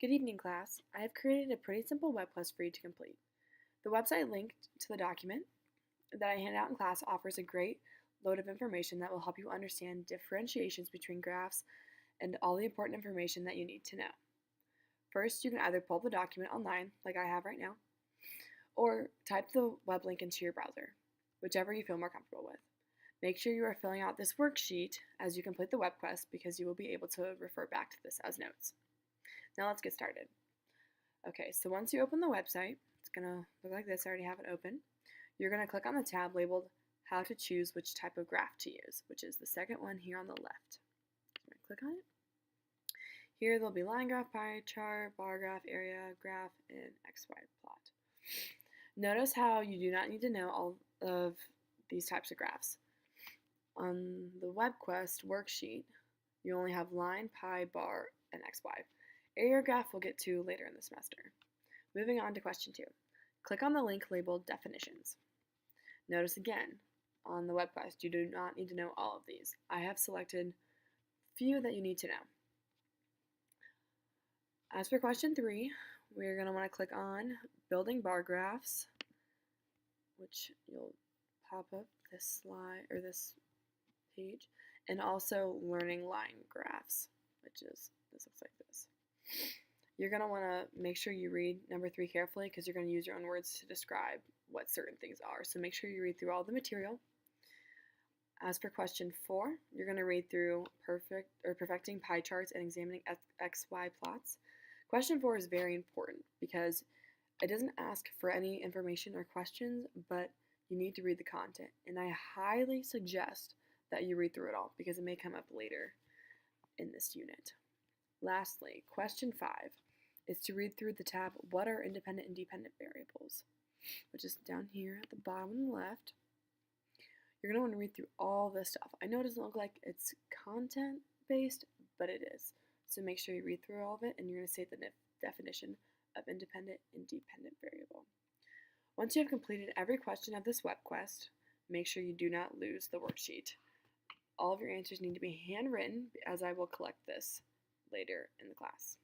Good evening, class. I have created a pretty simple web quest for you to complete. The website linked to the document that I hand out in class offers a great load of information that will help you understand differentiations between graphs and all the important information that you need to know. First, you can either pull up the document online, like I have right now, or type the web link into your browser, whichever you feel more comfortable with. Make sure you are filling out this worksheet as you complete the web quest because you will be able to refer back to this as notes. Now let's get started. Okay, so once you open the website, it's going to look like this. I already have it open. You're going to click on the tab labeled How to Choose Which Type of Graph to Use, which is the second one here on the left. I'm going to click on it. Here there'll be line graph, pie chart, bar graph, area graph, and XY plot. Notice how you do not need to know all of these types of graphs. On the WebQuest worksheet, you only have line, pie, bar, and XY. Area graph we'll get to later in the semester. Moving on to question 2. Click on the link labeled Definitions. Notice again, on the WebQuest, you do not need to know all of these. I have selected few that you need to know. As for question 3, we're going to want to click on Building Bar Graphs, which you'll pop up this slide or this page, and also Learning Line Graphs, which is this looks like this. You're going to want to make sure you read number 3 carefully because you're going to use your own words to describe what certain things are. So make sure you read through all the material. As for question 4, you're going to read through perfecting pie charts and examining XY plots. Question 4 is very important because it doesn't ask for any information or questions, but you need to read the content. And I highly suggest that you read through it all because it may come up later in this unit. Lastly, question 5 is to read through the tab, What are independent and dependent variables? Which is down here at the bottom on the left. You're going to want to read through all this stuff. I know it doesn't look like it's content-based, but it is. So make sure you read through all of it, and you're going to say the definition of independent and dependent variable. Once you have completed every question of this web quest, make sure you do not lose the worksheet. All of your answers need to be handwritten, as I will collect this later in the class.